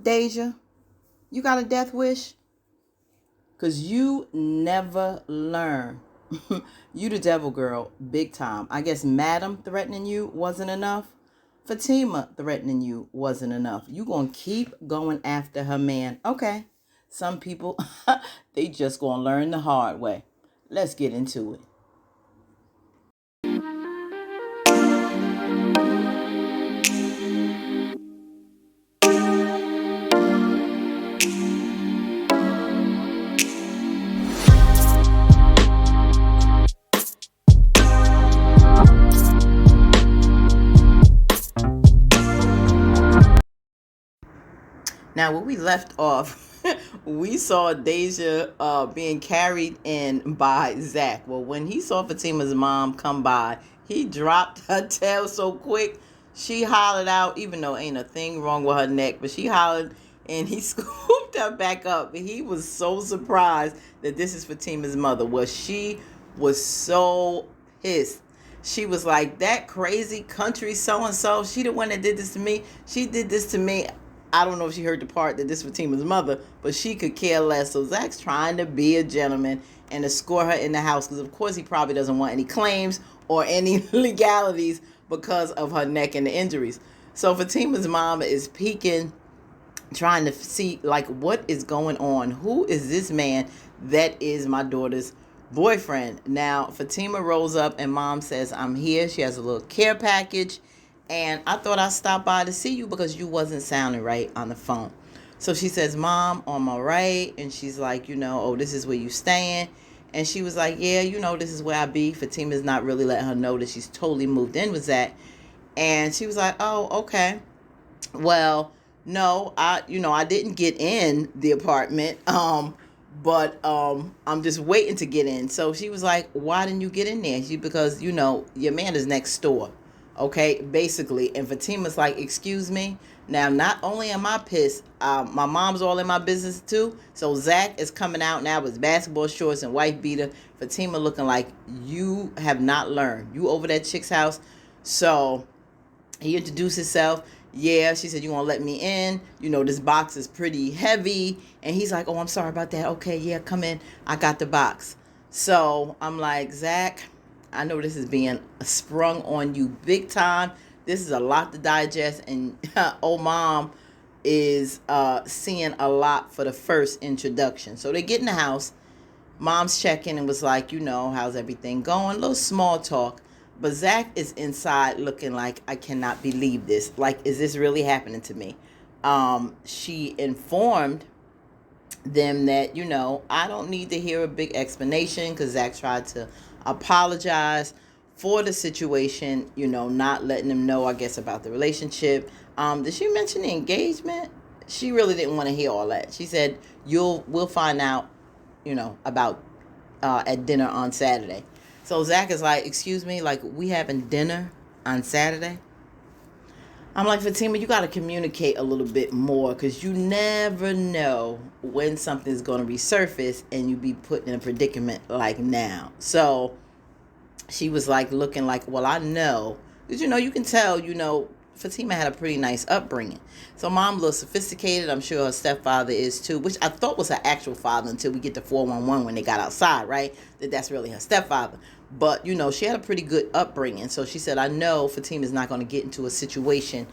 Deja? You got a death wish? Because you never learn. You the devil girl, big time. I guess Madam threatening you wasn't enough. Fatima threatening you wasn't enough. You gonna keep going after her man. Okay. Some people, they just gonna learn the hard way. Let's get into it. Now, when we left off, we saw Deja being carried in by Zach. Well, when he saw Fatima's mom come by, he dropped her tail so quick. She hollered out, even though ain't a thing wrong with her neck, but she hollered and he scooped her back up. He was so surprised that this is Fatima's mother. Well, she was so pissed. She was like, that crazy country so-and-so, she the one that did this to me. She did this to me. I don't know if she heard the part that this was Fatima's mother, but she could care less. So Zach's trying to be a gentleman and escort her in the house because, of course, he probably doesn't want any claims or any legalities because of her neck and the injuries. So Fatima's mom is peeking, trying to see, like, what is going on? Who is this man that is my daughter's boyfriend? Now, Fatima rolls up and mom says, I'm here. She has a little care package. And I thought I'd stop by to see you because you wasn't sounding right on the phone. So she says, Mom, am I right? And she's like, oh, this is where you staying. And she was like, yeah, this is where I be. Fatima's not really letting her know that she's totally moved in with Zach. And she was like, oh, okay. Well, no, I didn't get in the apartment. But I'm just waiting to get in. So she was like, why didn't you get in there? Because, your man is next door. Okay, basically. And Fatima's like, excuse me. Now, not only am I pissed, my mom's all in my business too. So Zach is coming out now with basketball shorts and white beater. Fatima looking like you have not learned. You over that chick's house. So he introduced himself. Yeah, she said, you want to let me in? This box is pretty heavy. And he's like, oh, I'm sorry about that. Okay, yeah, come in. I got the box. So I'm like, Zach, I know this is being sprung on you big time. This is a lot to digest. And old mom is seeing a lot for the first introduction. So they get in the house. Mom's checking and was like, how's everything going? A little small talk. But Zach is inside looking like, I cannot believe this. Like, is this really happening to me? She informed them that, I don't need to hear a big explanation because Zach tried to apologize for the situation, not letting them know, I guess, about the relationship. Did she mention the engagement? She really didn't want to hear all that. She said, we'll find out, about at dinner on Saturday. So Zach is like, excuse me, like, we having dinner on Saturday? I'm like, Fatima, you got to communicate a little bit more because you never know when something's going to resurface and you be put in a predicament like now. So she was like looking like, well, I know. Because, you can tell, Fatima had a pretty nice upbringing. So mom a little sophisticated. I'm sure her stepfather is too, which I thought was her actual father until we get to 411 when they got outside, right? That's really her stepfather. But, she had a pretty good upbringing. So she said, I know Fatima's not going to get into a situation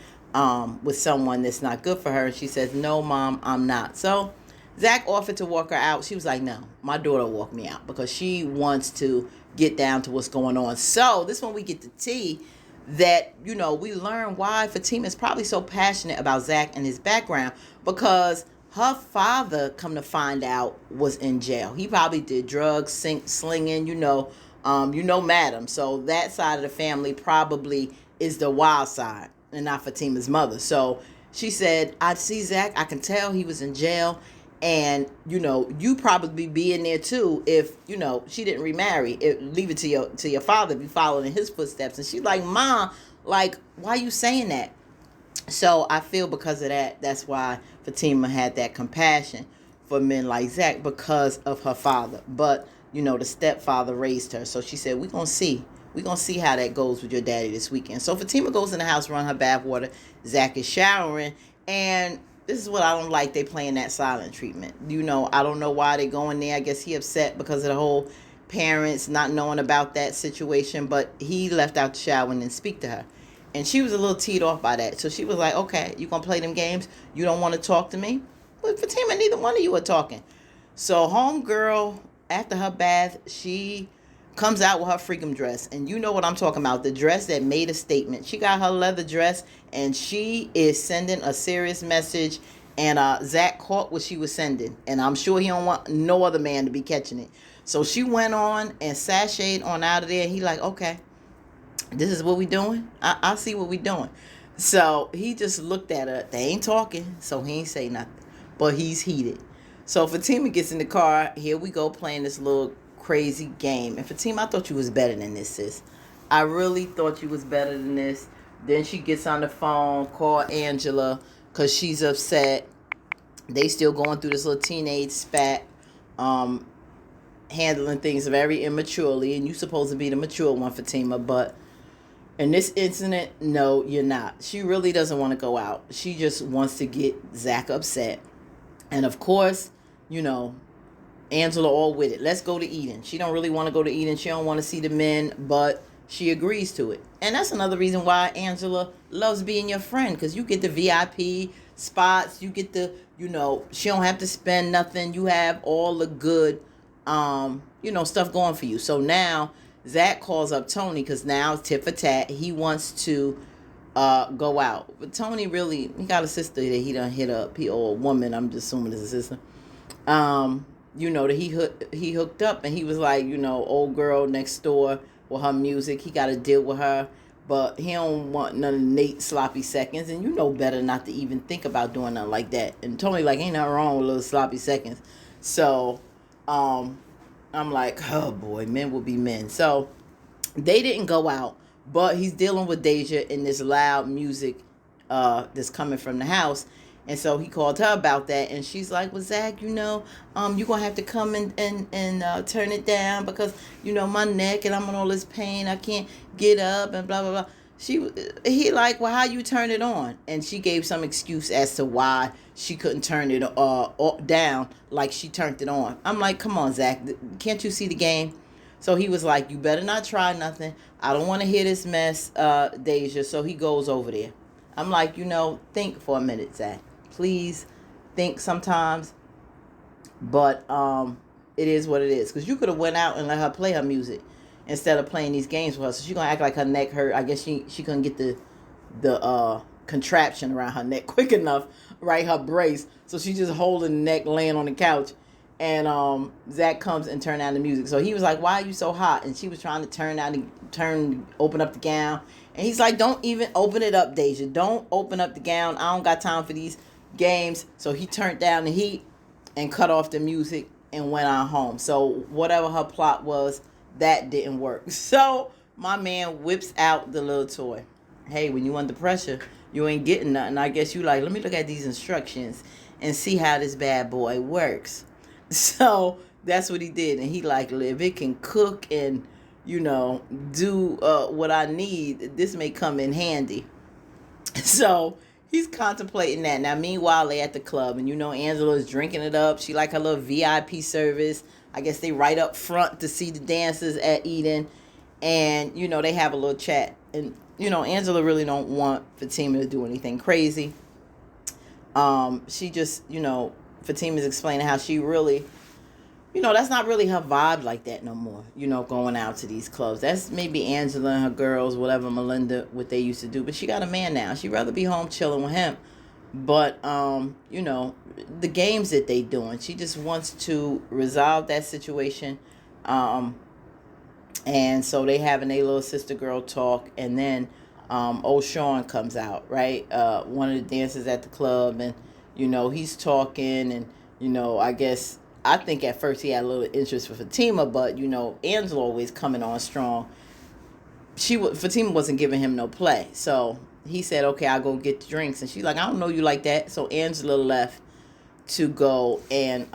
with someone that's not good for her. And she says, no, Mom, I'm not. So Zach offered to walk her out. She was like, no, my daughter will walk me out because she wants to get down to what's going on. So this one we get the tea that, we learn why Fatima is probably so passionate about Zach and his background because her father, come to find out, was in jail. He probably did drugs, slinging, Madam. So that side of the family probably is the wild side and not Fatima's mother. So she said, I see Zach. I can tell he was in jail. And, you probably be in there too if, she didn't remarry. Leave it to your father if you following in his footsteps. And she's like, Mom, like, why are you saying that? So I feel because of that, that's why Fatima had that compassion for men like Zach because of her father. But, the stepfather raised her. So she said, we're going to see. We're going to see how that goes with your daddy this weekend. So Fatima goes in the house, run her bath water. Zach is showering. And this is what I don't like. They playing that silent treatment. I don't know why they going there. I guess he upset because of the whole parents not knowing about that situation. But he left out the shower and didn't speak to her. And she was a little teed off by that. So she was like, okay, you going to play them games? You don't want to talk to me? But Fatima, neither one of you are talking. So homegirl, after her bath, she comes out with her freakum dress. And you know what I'm talking about. The dress that made a statement. She got her leather dress and she is sending a serious message. And Zach caught what she was sending. And I'm sure he don't want no other man to be catching it. So she went on and sashayed on out of there. And he like, okay, this is what we doing? I see what we doing. So he just looked at her. They ain't talking, so he ain't say nothing. But he's heated. So Fatima gets in the car. Here we go playing this little crazy game. And Fatima, I thought you was better than this, sis. I really thought you was better than this. Then she gets on the phone, call Angela, because she's upset. They still going through this little teenage spat. Handling things very immaturely. And you supposed to be the mature one, Fatima, but in this incident, no, you're not. She really doesn't want to go out. She just wants to get Zach upset. And of course, Angela all with it. Let's go to Eden. She don't really want to go to Eden. She don't want to see the men, but she agrees to it. And that's another reason why Angela loves being your friend, because you get the VIP spots. You get the, she don't have to spend nothing. You have all the good, stuff going for you. So now Zach calls up Tony because now tit for tat. He wants to go out. But Tony he got a sister that he done hit up. Or a woman, I'm just assuming it's a sister. That he hooked up and he was like, old girl next door with her music. He got to deal with her. But he don't want none of Nate sloppy seconds. And you know better not to even think about doing nothing like that. And Tony like, ain't nothing wrong with little sloppy seconds. So, I'm like, oh boy, men will be men. So they didn't go out, but he's dealing with Deja in this loud music that's coming from the house. And so he called her about that, and she's like, well, Zach, you're going to have to come and turn it down because, my neck and I'm in all this pain. I can't get up and blah, blah, blah. He like, well, how you turn it on? And she gave some excuse as to why she couldn't turn it down like she turned it on. I'm like, come on, Zach, can't you see the game? So he was like, you better not try nothing. I don't want to hear this mess, Deja. So he goes over there. I'm like, think for a minute, Zach. Please think sometimes. But it is what it is. Because you could have went out and let her play her music instead of playing these games with her. So she's going to act like her neck hurt. I guess she couldn't get the contraption around her neck quick enough, right? Her brace. So she's just holding the neck, laying on the couch. And Zach comes and turn down the music. So he was like, why are you so hot? And she was trying to open up the gown. And he's like, don't even open it up, Deja. Don't open up the gown. I don't got time for these games. So he turned down the heat and cut off the music and went on home. So whatever her plot was, that didn't work. So my man whips out the little toy. Hey, when you under pressure, you ain't getting nothing. I guess you like, let me look at these instructions and see how this bad boy works. So that's what he did. And he like, if it can cook and, do what I need, this may come in handy. So he's contemplating that. Now, meanwhile, they at the club. And, Angela's drinking it up. She like her little VIP service. I guess they right up front to see the dancers at Eden. And, they have a little chat. And, Angela really don't want Fatima to do anything crazy. She just, Fatima's explaining how she really, that's not really her vibe like that no more, going out to these clubs. That's maybe Angela and her girls, whatever, Melinda, what they used to do. But she got a man now. She'd rather be home chilling with him. But, the games that they doing, she just wants to resolve that situation. And so they having a little sister girl talk. And then old Sean comes out, right? One of the dancers at the club. And, he's talking. And, I think at first he had a little interest for Fatima. But, Angela always coming on strong. Fatima wasn't giving him no play. So he said, okay, I'll go get the drinks. And she's like, I don't know you like that. So Angela left to go and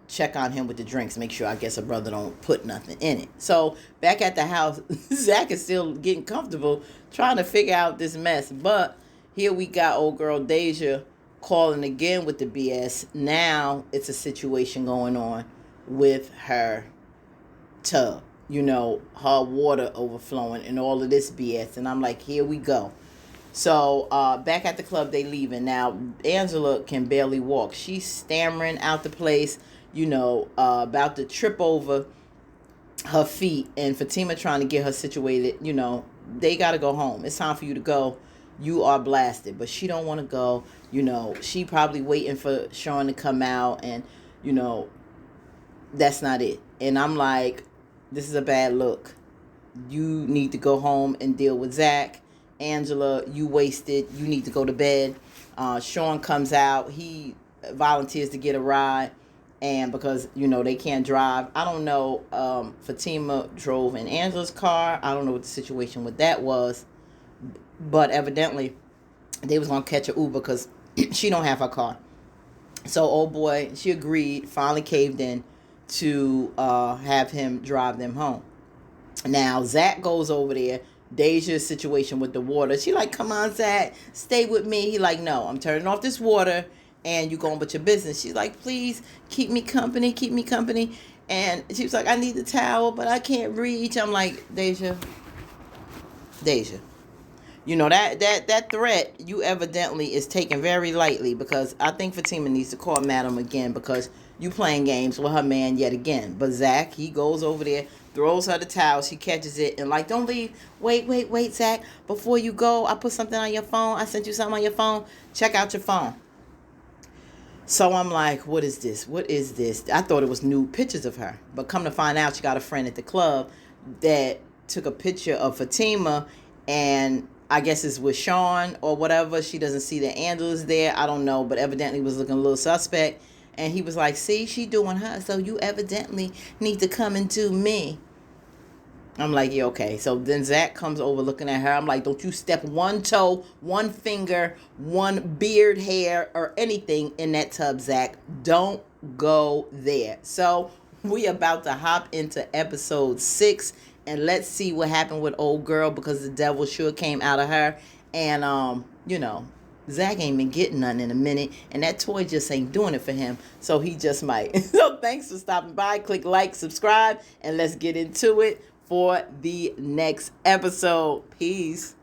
check on him with the drinks. Make sure, I guess, her brother don't put nothing in it. So back at the house, Zach is still getting comfortable trying to figure out this mess. But here we got old girl Deja calling again with the BS. Now it's a situation going on with her tub, her water overflowing and all of this BS. And I'm like, here we go. So back at the club, they leaving. Now, Angela can barely walk. She's stammering out the place, about to trip over her feet. And Fatima trying to get her situated, they got to go home. It's time for you to go. You are blasted. But she don't want to go. She probably waiting for Sean to come out. And, that's not it. And I'm like, this is a bad look. You need to go home and deal with Zach. Angela, you wasted. You need to go to bed. Sean comes out. He volunteers to get a ride. And because, they can't drive. I don't know. Fatima drove in Angela's car. I don't know what the situation with that was. But evidently, they was going to catch an Uber because she don't have her car. So, old boy, she agreed, finally caved in to have him drive them home. Now, Zach goes over there. Deja's situation with the water. She like, come on, Zach, stay with me. He like, no, I'm turning off this water and you going about your business. She's like, please, keep me company. And she was like, I need the towel, but I can't reach. I'm like, Deja. That threat you evidently is taken very lightly, because I think Fatima needs to call Madam again, because you playing games with her man yet again. But Zach, he goes over there, throws her the towel, she catches it, and like, don't leave. Wait, Zach, before you go, I put something on your phone. I sent you something on your phone. Check out your phone. So I'm like, what is this? I thought it was nude pictures of her. But come to find out, she got a friend at the club that took a picture of Fatima, and I guess it's with Sean or whatever. She doesn't see that Angela's there. I don't know, but evidently was looking a little suspect. And he was like, see, she doing her, so you evidently need to come and do me. I'm like, yeah, okay. So then Zach comes over looking at her. I'm like, don't you step one toe, one finger, one beard hair, or anything in that tub, Zach. Don't go there. So we about to hop into episode 6. And let's see what happened with old girl, because the devil sure came out of her. And, Zach ain't been getting nothing in a minute. And that toy just ain't doing it for him. So he just might. So thanks for stopping by. Click like, subscribe, and let's get into it for the next episode. Peace.